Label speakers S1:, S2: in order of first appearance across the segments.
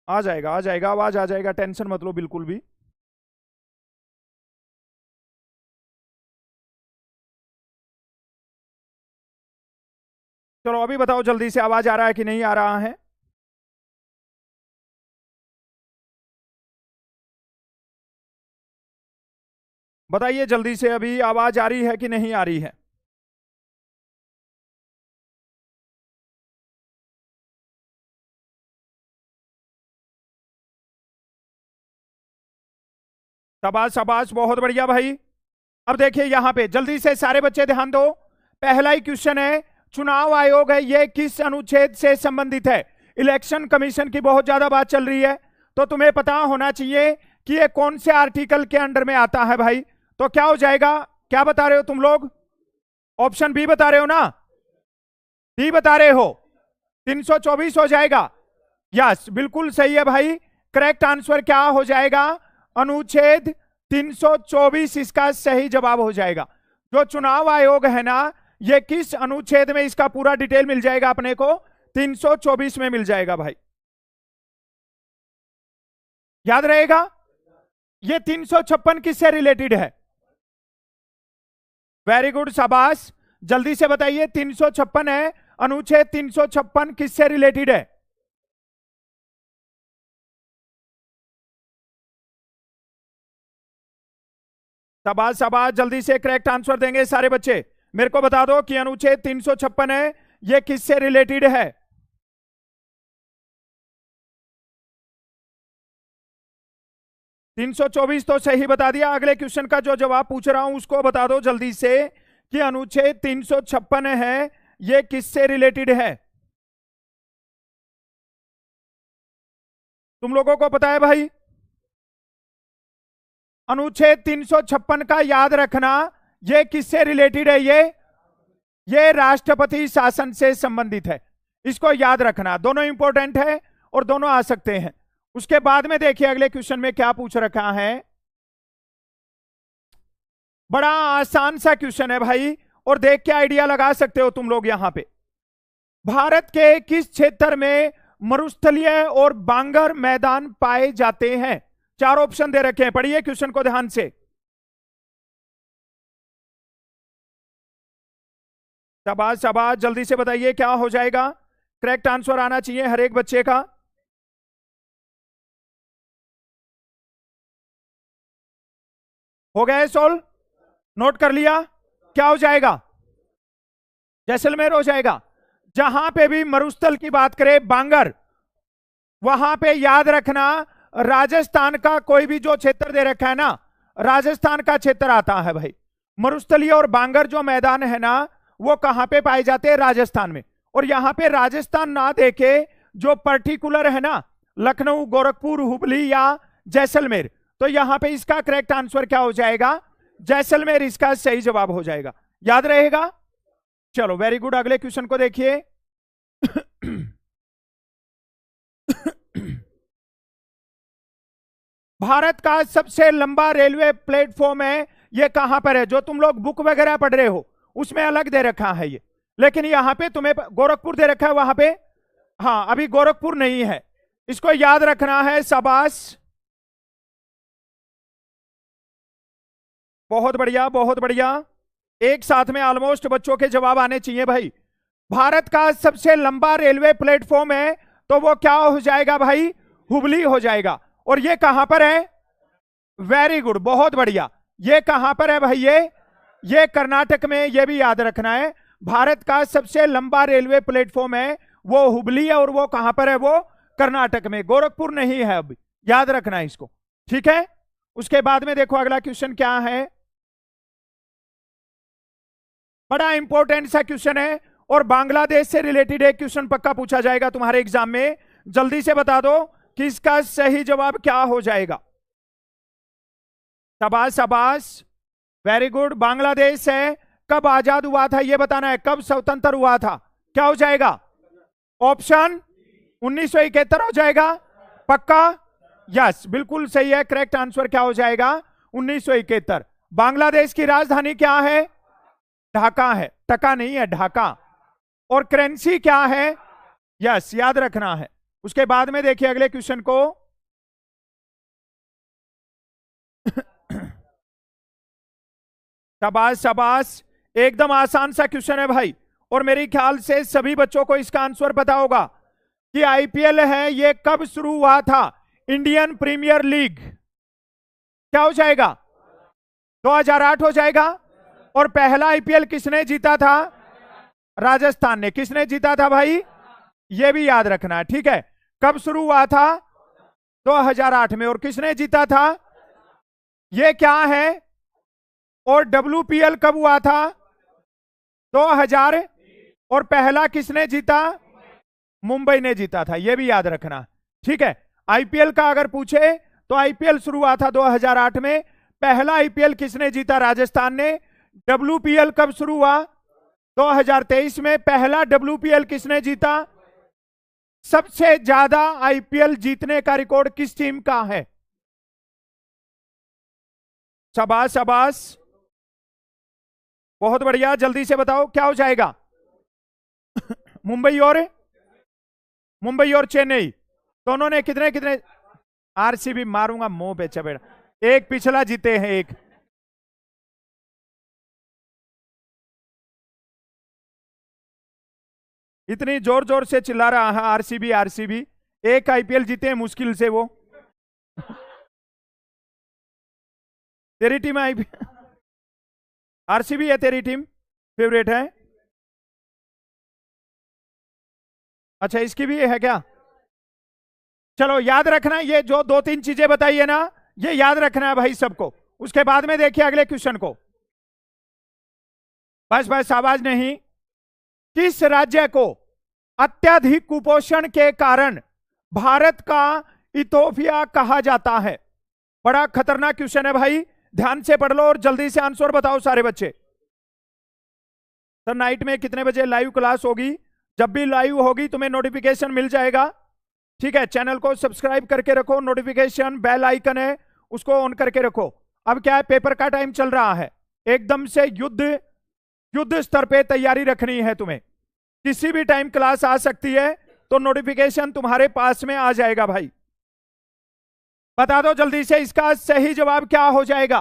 S1: आ जाएगा आ जाएगा, आवाज आ जाएगा, टेंशन मत लो बिल्कुल भी। चलो अभी बताओ जल्दी से, आवाज आ रहा है कि नहीं आ रहा है? बताइए जल्दी से, अभी आवाज आ रही है कि नहीं आ रही है? शाबाश शाबाश, बहुत बढ़िया भाई। अब देखिए यहां पे जल्दी से सारे बच्चे ध्यान दो। पहला ही क्वेश्चन है, चुनाव आयोग है ये किस अनुच्छेद से संबंधित है? इलेक्शन कमीशन की बहुत ज्यादा बात चल रही है, तो तुम्हें पता होना चाहिए कि ये कौन से आर्टिकल के अंडर में आता है भाई। तो क्या हो जाएगा, क्या बता रहे हो तुम लोग? ऑप्शन बी बता रहे हो ना? बी बता रहे हो? 324 हो जाएगा। यस बिल्कुल सही है भाई। करेक्ट आंसर क्या हो जाएगा? अनुच्छेद 324 इसका सही जवाब हो जाएगा। जो चुनाव आयोग है ना, ये किस अनुच्छेद में, इसका पूरा डिटेल मिल जाएगा अपने को 324 में मिल जाएगा भाई। याद रहेगा? ये 356 किससे रिलेटेड है? वेरी गुड शाबाश। जल्दी से बताइए, 356 है, अनुच्छेद 356 किससे रिलेटेड है? शाबाश शाबाश, जल्दी से करेक्ट आंसर देंगे सारे बच्चे। मेरे को बता दो कि अनुच्छेद 356 है, ये किससे रिलेटेड है? 324 तो सही बता दिया। अगले क्वेश्चन का जो जवाब पूछ रहा हूं उसको बता दो जल्दी से कि अनुच्छेद 356 है, ये किससे रिलेटेड है? तुम लोगों को पता है भाई? अनुच्छेद 356 का याद रखना, ये किससे रिलेटेड है? ये राष्ट्रपति शासन से संबंधित है। इसको याद रखना, दोनों इंपॉर्टेंट है और दोनों आ सकते हैं। उसके बाद में देखिए अगले क्वेश्चन में क्या पूछ रखा है। बड़ा आसान सा क्वेश्चन है भाई, और देख के आइडिया लगा सकते हो तुम लोग। यहां पे भारत के किस क्षेत्र में मरुस्थलीय और बांगर मैदान पाए जाते हैं? चार ऑप्शन दे रखे हैं, पढ़िए क्वेश्चन को ध्यान से। शाबाश शाबाश, जल्दी से बताइए क्या हो जाएगा। करेक्ट आंसर आना चाहिए हर एक बच्चे का। हो गया है सोल्व? नोट कर लिया? क्या हो जाएगा? जैसलमेर हो जाएगा। जहां पे भी मरुस्थल की बात करें, बांगर, वहां पे याद रखना राजस्थान का कोई भी जो क्षेत्र दे रखा है ना, राजस्थान का क्षेत्र आता है भाई। मरुस्थलीय और बांगर जो मैदान है ना, वो कहां पे पाए जाते हैं? राजस्थान में। और यहां पे राजस्थान ना देखे, जो पर्टिकुलर है ना, लखनऊ, गोरखपुर, हुबली या जैसलमेर, तो यहां पे इसका करेक्ट आंसर क्या हो जाएगा? जैसलमेर इसका सही जवाब हो जाएगा। याद रहेगा? चलो वेरी गुड, अगले क्वेश्चन को देखिए। भारत का सबसे लंबा रेलवे प्लेटफॉर्म है, ये कहां पर है? जो तुम लोग बुक वगैरह पढ़ रहे हो उसमें अलग दे रखा है ये, लेकिन यहां पे तुम्हें गोरखपुर दे रखा है वहां पे। हाँ अभी गोरखपुर नहीं है, इसको याद रखना है। शाबाश, बहुत बढ़िया बहुत बढ़िया। एक साथ में ऑलमोस्ट बच्चों के जवाब आने चाहिए भाई। भारत का सबसे लंबा रेलवे प्लेटफॉर्म है, तो वो क्या हो जाएगा भाई? हुबली हो जाएगा। और ये कहां पर है? वेरी गुड, बहुत बढ़िया। ये कहां पर है भाई? ये कर्नाटक में, ये भी याद रखना है। भारत का सबसे लंबा रेलवे प्लेटफॉर्म है वो हुबली है, और वो कहां पर है? वो कर्नाटक में, गोरखपुर नहीं है। अब याद रखना है इसको, ठीक है। उसके बाद में देखो अगला क्वेश्चन क्या है। बड़ा इंपॉर्टेंट सा क्वेश्चन है, और बांग्लादेश से रिलेटेड एक क्वेश्चन पक्का पूछा जाएगा तुम्हारे एग्जाम में। जल्दी से बता दो कि इसका सही जवाब क्या हो जाएगा। शाबाश शाबाश, वेरी गुड। बांग्लादेश है, कब आजाद हुआ था ये बताना है, कब स्वतंत्र हुआ था। क्या हो जाएगा? ऑप्शन 1971 हो जाएगा। पक्का? यस बिल्कुल सही है। करेक्ट आंसर क्या हो जाएगा? 1971। बांग्लादेश की राजधानी क्या है? ढाका है, टका नहीं है, ढाका। और करेंसी क्या है? यस याद रखना है। उसके बाद में देखिए अगले क्वेश्चन को। शाबाश शाबाश, एकदम आसान सा क्वेश्चन है भाई, और मेरे ख्याल से सभी बच्चों को इसका आंसर पता होगा कि आईपीएल है ये कब शुरू हुआ था। इंडियन प्रीमियर लीग क्या हो जाएगा? 2008 हो जाएगा। और पहला आईपीएल किसने जीता था? राजस्थान ने। किसने जीता था भाई? ये भी याद रखना है, ठीक है। कब शुरू हुआ था? 2008 में। और किसने जीता था? ये क्या है? और डब्ल्यूपीएल कब हुआ था? 2000। और पहला किसने जीता? मुंबई ने जीता था, यह भी याद रखना, ठीक है। आईपीएल का अगर पूछे तो आईपीएल शुरू हुआ था 2008 में। पहला आईपीएल किसने जीता? राजस्थान ने। डब्ल्यूपीएल कब शुरू हुआ? 2023 में। पहला डब्ल्यूपीएल किसने जीता? सबसे ज्यादा आईपीएल जीतने का रिकॉर्ड किस टीम का है? शाबाश शाबाश, बहुत बढ़िया, जल्दी से बताओ क्या हो जाएगा? मुंबई और चेन्नई दोनों ने कितने कितने? आरसीबी मारूंगा मुंह पे चपेड़ा। एक पिछला जीते हैं एक। इतनी जोर जोर से चिल्ला रहा है आरसीबी आरसीबी। एक आईपीएल जीते हैं मुश्किल से वो। तेरी टीम आईपीएल आरसीबी है, तेरी टीम फेवरेट है? अच्छा, इसकी भी है क्या? चलो याद रखना, ये जो दो तीन चीजें बताई है ना, ये याद रखना है भाई सबको। उसके बाद में देखिए अगले क्वेश्चन को। बस बस, आवाज नहीं। किस राज्य को अत्यधिक कुपोषण के कारण भारत का इथोपिया कहा जाता है? बड़ा खतरनाक क्वेश्चन है भाई, ध्यान से पढ़ लो और जल्दी से आंसर बताओ सारे बच्चे। सर नाइट में कितने बजे लाइव क्लास होगी? जब भी लाइव होगी तुम्हें नोटिफिकेशन मिल जाएगा, ठीक है। चैनल को सब्सक्राइब करके रखो, नोटिफिकेशन बेल आइकन है उसको ऑन करके रखो। अब क्या है, पेपर का टाइम चल रहा है, एकदम से युद्ध स्तर पे तैयारी रखनी है तुम्हें। किसी भी टाइम क्लास आ सकती है, तो नोटिफिकेशन तुम्हारे पास में आ जाएगा भाई। बता दो जल्दी से, इसका सही जवाब क्या हो जाएगा?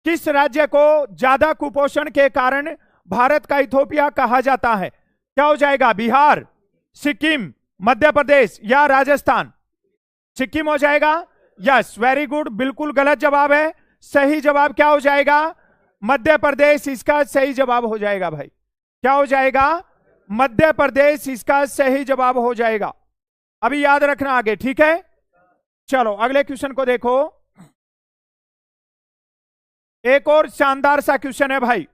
S1: किस राज्य को ज्यादा कुपोषण के कारण भारत का इथोपिया कहा जाता है? क्या हो जाएगा? बिहार, सिक्किम, मध्य प्रदेश या राजस्थान? सिक्किम हो जाएगा। यस, वेरी गुड, बिल्कुल गलत जवाब है। सही जवाब क्या हो जाएगा? मध्य प्रदेश इसका सही जवाब हो जाएगा भाई। क्या हो जाएगा? मध्य प्रदेश इसका सही जवाब हो जाएगा। अभी याद रखना आगे, ठीक है। चलो अगले क्वेश्चन को देखो। एक और शानदार सा क्वेश्चन है भाई।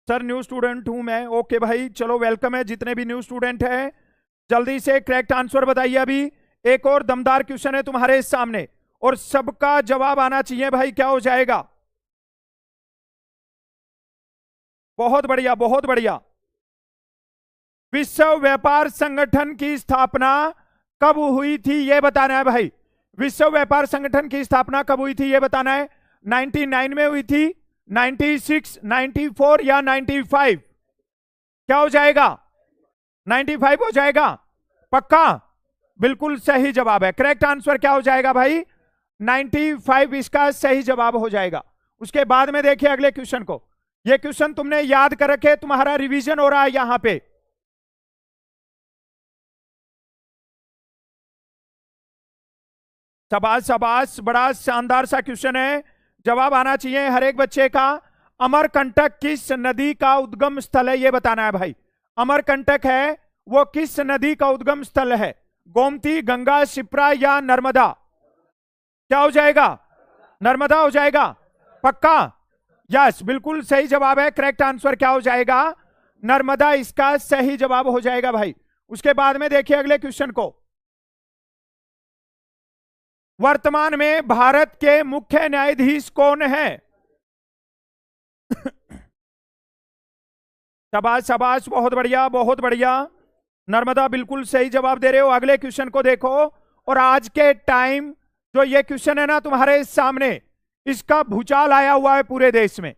S1: सर न्यू स्टूडेंट हूं मैं। ओके भाई, चलो वेलकम है जितने भी न्यू स्टूडेंट हैं, जल्दी से करेक्ट आंसर बताइए। अभी एक और दमदार क्वेश्चन है तुम्हारे सामने और सबका जवाब आना चाहिए भाई। क्या हो जाएगा? बहुत बढ़िया बहुत बढ़िया। विश्व व्यापार संगठन की स्थापना कब हुई थी ये बताना है भाई। विश्व व्यापार संगठन की स्थापना कब हुई थी ये बताना है। 99 में हुई थी, 96, 94 या 95? क्या हो जाएगा? 95 हो जाएगा पक्का? बिल्कुल सही जवाब है। करेक्ट आंसर क्या हो जाएगा भाई? 95 इसका सही जवाब हो जाएगा। उसके बाद में देखिए अगले क्वेश्चन को। ये क्वेश्चन तुमने याद कर रखे, तुम्हारा रिवीजन हो रहा है यहां पे। शाबाश शाबाश, बड़ा शानदार सा क्वेश्चन है, जवाब आना चाहिए हर एक बच्चे का। अमरकंटक किस नदी का उद्गम स्थल है ये बताना है भाई। अमरकंटक है वो किस नदी का उद्गम स्थल है? गोमती, गंगा, शिप्रा या नर्मदा? क्या हो जाएगा? नर्मदा हो जाएगा पक्का? यस, बिल्कुल सही जवाब है। करेक्ट आंसर क्या हो जाएगा? नर्मदा इसका सही जवाब हो जाएगा भाई। उसके बाद में देखिए अगले क्वेश्चन को। वर्तमान में भारत के मुख्य न्यायाधीश कौन है? शाबाश शाबाश, बहुत बढ़िया बहुत बढ़िया। नर्मदा बिल्कुल सही जवाब दे रहे हो। अगले क्वेश्चन को देखो। और आज के टाइम जो ये क्वेश्चन है ना तुम्हारे सामने, इसका भूचाल आया हुआ है पूरे देश में।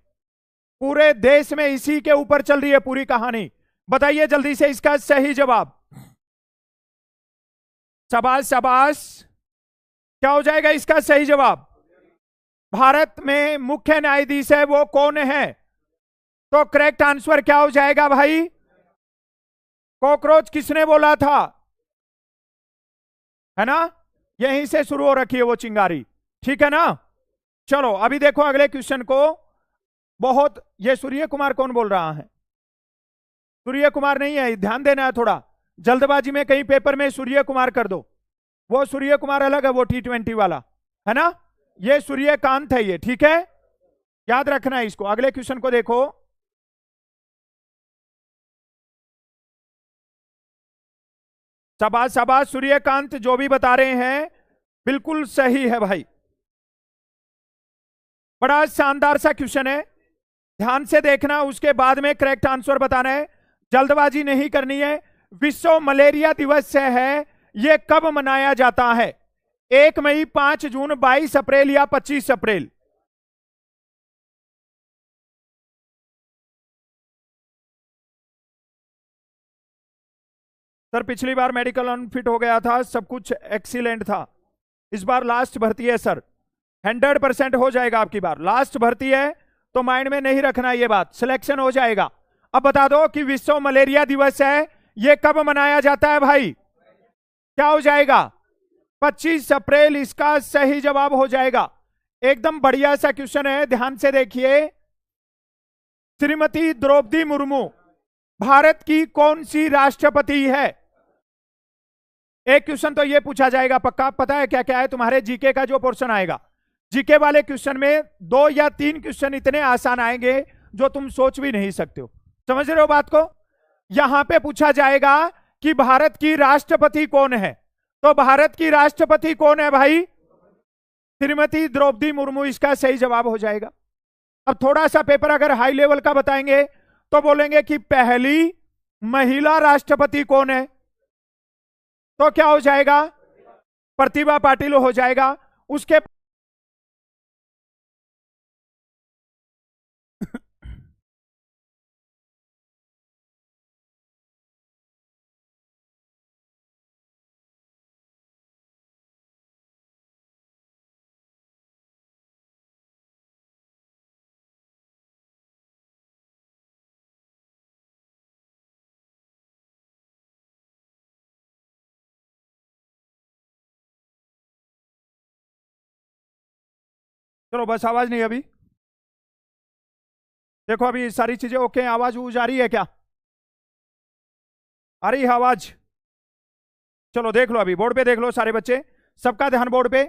S1: पूरे देश में इसी के ऊपर चल रही है पूरी कहानी। बताइए जल्दी से इसका सही जवाब। शाबाश शाबाश। क्या हो जाएगा इसका सही जवाब? भारत में मुख्य न्यायाधीश है वो कौन है? तो करेक्ट आंसर क्या हो जाएगा भाई? कॉकरोच किसने बोला था? है ना, यहीं से शुरू हो रखी है वो चिंगारी। ठीक है ना। चलो अभी देखो अगले क्वेश्चन को। बहुत, ये सूर्य कुमार कौन बोल रहा है? सूर्य कुमार नहीं है, ध्यान देना है थोड़ा। जल्दबाजी में कहीं पेपर में सूर्य कुमार कर दो। वो सूर्य कुमार अलग है, वो T20 वाला है ना। ये सूर्यकांत है ये, ठीक है, याद रखना है इसको। अगले क्वेश्चन को देखो। शाबाश शाबाश सूर्यकांत, जो भी बता रहे हैं बिल्कुल सही है भाई। बड़ा शानदार सा क्वेश्चन है, ध्यान से देखना, उसके बाद में करेक्ट आंसर बताना है, जल्दबाजी नहीं करनी है। विश्व मलेरिया दिवस है, यह कब मनाया जाता है? 1 मई, 5 जून, 22 अप्रैल या 25 अप्रैल? सर पिछली बार मेडिकल अनफिट हो गया था, सब कुछ एक्सीलेंट था। इस बार लास्ट भर्ती है सर, 100% हो जाएगा आपकी बार। लास्ट भर्ती है तो माइंड में नहीं रखना ये बात, सिलेक्शन हो जाएगा। अब बता दो कि विश्व मलेरिया दिवस है, ये कब मनाया जाता है भाई? क्या हो जाएगा? 25 अप्रैल इसका सही जवाब हो जाएगा। एकदम बढ़िया सा क्वेश्चन है, ध्यान से देखिए। श्रीमती द्रौपदी मुर्मू भारत की कौन सी राष्ट्रपति है? एक क्वेश्चन तो ये पूछा जाएगा पक्का, पता है क्या क्या है तुम्हारे जीके का जो पोर्शन आएगा, जीके वाले क्वेश्चन में 2 या 3 क्वेश्चन इतने आसान आएंगे जो तुम सोच भी नहीं सकते हो। समझ रहे हो बात को? यहां पे पूछा जाएगा कि भारत की राष्ट्रपति कौन है, तो भारत की राष्ट्रपति कौन है भाई? श्रीमती द्रौपदी मुर्मू इसका सही जवाब हो जाएगा। अब थोड़ा सा पेपर अगर हाई लेवल का बताएंगे तो बोलेंगे कि पहली महिला राष्ट्रपति कौन है, तो क्या हो जाएगा? प्रतिभा पाटिल हो जाएगा। उसके चलो बस, आवाज नहीं अभी। देखो अभी सारी चीजें ओके, आवाज आ रही है क्या? आ रही है आवाज? चलो देख लो, अभी बोर्ड पे देख लो सारे बच्चे, सबका ध्यान बोर्ड पे।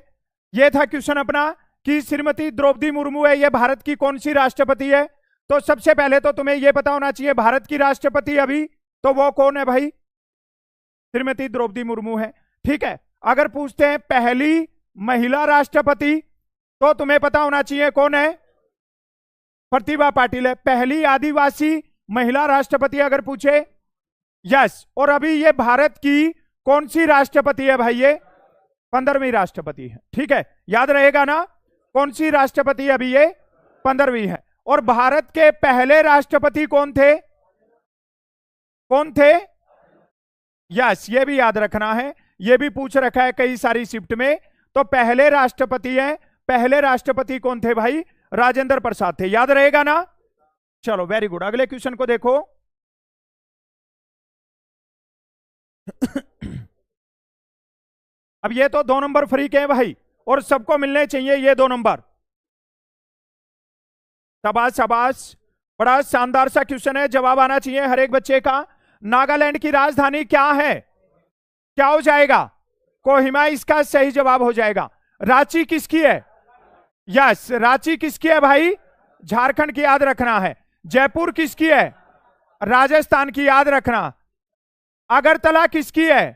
S1: ये था क्वेश्चन अपना कि श्रीमती द्रौपदी मुर्मू है, ये भारत की कौन सी राष्ट्रपति है? तो सबसे पहले तो तुम्हें यह पता होना चाहिए भारत की राष्ट्रपति अभी तो वो कौन है भाई? श्रीमती द्रौपदी मुर्मू है। ठीक है, अगर पूछते हैं पहली महिला राष्ट्रपति तो तुम्हें पता होना चाहिए कौन है? प्रतिभा पाटिल है। पहली आदिवासी महिला राष्ट्रपति अगर पूछे, यस। और अभी ये भारत की कौन सी राष्ट्रपति है भाई? ये 15वीं राष्ट्रपति है। ठीक है, याद रहेगा ना, कौन सी राष्ट्रपति अभी? ये 15वीं है। और भारत के पहले राष्ट्रपति कौन थे? कौन थे? यस, ये भी याद रखना है, ये भी पूछ रखा है कई सारी शिफ्ट में। तो पहले राष्ट्रपति हैं, पहले राष्ट्रपति कौन थे भाई? राजेंद्र प्रसाद थे, याद रहेगा ना। चलो वेरी गुड, अगले क्वेश्चन को देखो। अब ये तो 2 नंबर फ्री के हैं भाई, और सबको मिलने चाहिए ये 2 नंबर। शाबाश शाबाश, बड़ा शानदार सा क्वेश्चन है, जवाब आना चाहिए हर एक बच्चे का। नागालैंड की राजधानी क्या है? क्या हो जाएगा? कोहिमा इसका सही जवाब हो जाएगा। रांची किसकी है? यस, रांची किसकी है भाई? झारखंड की, याद रखना है। जयपुर किसकी है? राजस्थान की, याद रखना। अगरतला किसकी है?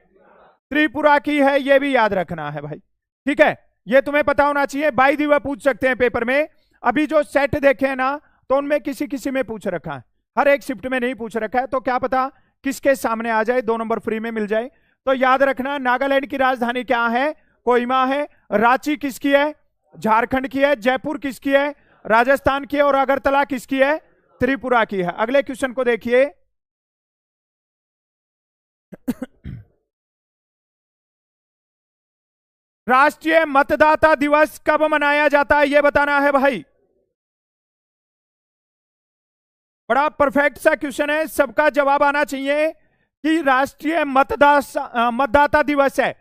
S1: त्रिपुरा की है, यह भी याद रखना है भाई। ठीक है, यह तुम्हें पता होना चाहिए। बाई दी वे पूछ सकते हैं पेपर में। अभी जो सेट देखे हैं ना, तो उनमें किसी किसी में पूछ रखा है, हर एक शिफ्ट में नहीं पूछ रखा है, तो क्या पता किसके सामने आ जाए, 2 नंबर फ्री में मिल जाए। तो याद रखना, नागालैंड की राजधानी क्या है? कोहिमा है। रांची किसकी है? झारखंड की है। जयपुर किसकी है? राजस्थान की है। और अगरतला किसकी है? त्रिपुरा की है। अगले क्वेश्चन को देखिए। राष्ट्रीय मतदाता दिवस कब मनाया जाता है, यह बताना है भाई। बड़ा परफेक्ट सा क्वेश्चन है, सबका जवाब आना चाहिए कि राष्ट्रीय मतदाता दिवस है,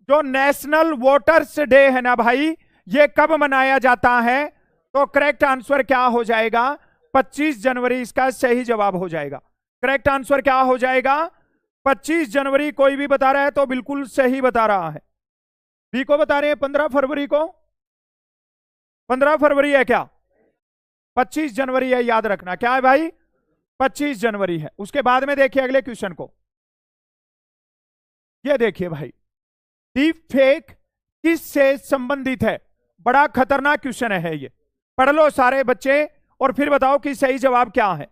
S1: जो नेशनल वोटर्स डे है ना भाई, ये कब मनाया जाता है। तो करेक्ट आंसर क्या हो जाएगा, 25 जनवरी इसका सही जवाब हो जाएगा। करेक्ट आंसर क्या हो जाएगा, 25 जनवरी। कोई भी बता रहा है तो बिल्कुल सही बता रहा है। बी को बता रहे हैं 15 फरवरी को, 15 फरवरी है क्या, 25 जनवरी है, याद रखना क्या है भाई, 25 जनवरी है। उसके बाद में देखिए अगले क्वेश्चन को, ये देखिए भाई, डीप फेक किससे संबंधित है। बड़ा खतरनाक क्वेश्चन है ये, पढ़ लो सारे बच्चे और फिर बताओ कि सही जवाब क्या है।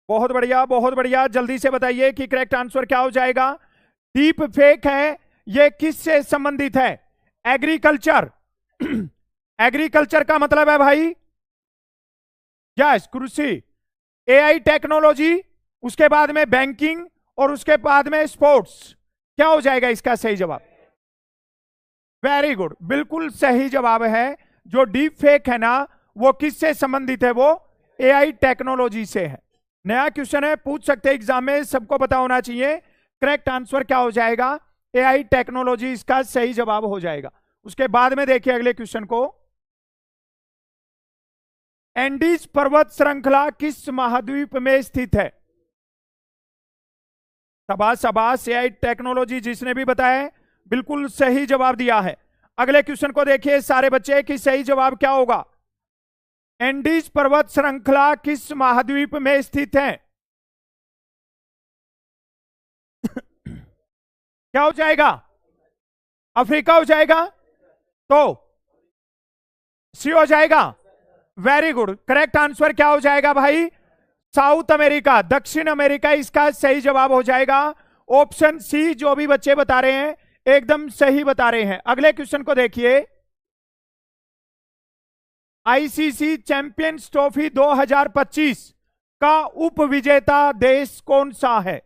S1: बहुत बढ़िया बहुत बढ़िया, जल्दी से बताइए कि करेक्ट आंसर क्या हो जाएगा। डीप फेक है, ये किससे संबंधित है, एग्रीकल्चर। एग्रीकल्चर का मतलब है भाई यस कृषि, एआई टेक्नोलॉजी, उसके बाद में बैंकिंग और उसके बाद में स्पोर्ट्स। क्या हो जाएगा इसका सही जवाब, वेरी गुड, बिल्कुल सही जवाब है। जो डीप फेक है ना वो किससे संबंधित है, वो एआई टेक्नोलॉजी से है। नया क्वेश्चन है, पूछ सकते हैं एग्जाम में, सबको पता होना चाहिए। करेक्ट आंसर क्या हो जाएगा, एआई टेक्नोलॉजी इसका सही जवाब हो जाएगा। उसके बाद में देखिए अगले क्वेश्चन को, एंडीज पर्वत श्रृंखला किस महाद्वीप में स्थित है। शाबाश शाबाश, एआई टेक्नोलॉजी जिसने भी बताया बिल्कुल सही जवाब दिया है। अगले क्वेश्चन को देखिए सारे बच्चे कि सही जवाब क्या होगा। एंडीज पर्वत श्रृंखला किस महाद्वीप में स्थित है। क्या हो जाएगा, अफ्रीका हो जाएगा, तो सी हो जाएगा, वेरी गुड। करेक्ट आंसर क्या हो जाएगा भाई, साउथ अमेरिका, दक्षिण अमेरिका इसका सही जवाब हो जाएगा। ऑप्शन सी जो भी बच्चे बता रहे हैं एकदम सही बता रहे हैं। अगले क्वेश्चन को देखिए, आईसीसी चैंपियंस ट्रॉफी 2025 का उप विजेता देश कौन सा है।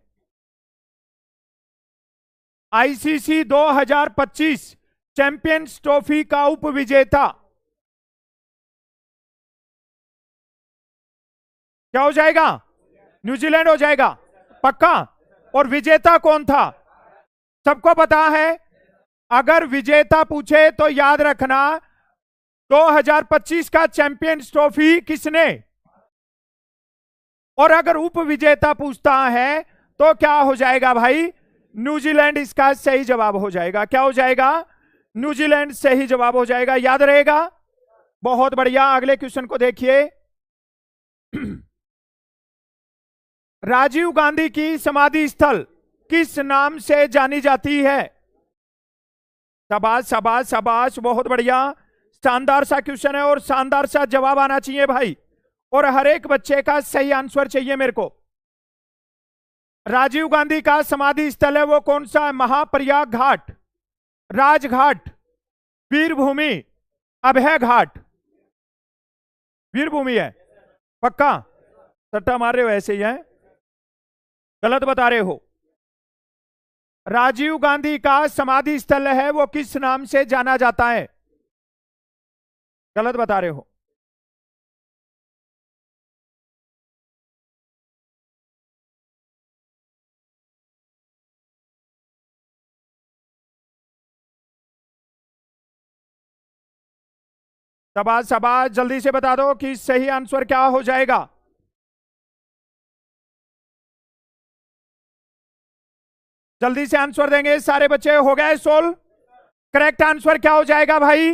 S1: आईसीसी 2025 चैंपियंस ट्रॉफी का उप विजेता क्या हो जाएगा, न्यूजीलैंड हो जाएगा, पक्का। और विजेता कौन था, सबको पता है। अगर विजेता पूछे तो याद रखना 2025 का चैंपियंस ट्रॉफी किसने, और अगर उप विजेता पूछता है तो क्या हो जाएगा भाई, न्यूजीलैंड इसका सही जवाब हो जाएगा। क्या हो जाएगा, न्यूजीलैंड सही जवाब हो जाएगा, याद रहेगा। बहुत बढ़िया, अगले क्वेश्चन को देखिए, राजीव गांधी की समाधि स्थल किस नाम से जानी जाती है। शाबाश शाबाश शाबाश, बहुत बढ़िया, शानदार सा क्वेश्चन है और शानदार सा जवाब आना चाहिए भाई, और हर एक बच्चे का सही आंसर चाहिए मेरे को। राजीव गांधी का समाधि स्थल है वो कौन सा है, महाप्रयाग घाट, राजघाट, वीरभूमि, अभय घाट। वीरभूमि है, पक्का, सट्टा मार रहे हो ऐसे ही है, गलत बता रहे हो। राजीव गांधी का समाधि स्थल है वो किस नाम से जाना जाता है, गलत बता रहे हो। शाबाश शाबाश, जल्दी से बता दो कि सही आंसर क्या हो जाएगा। जल्दी से आंसर देंगे सारे बच्चे, हो गए सोल्व। करेक्ट आंसर क्या हो जाएगा भाई,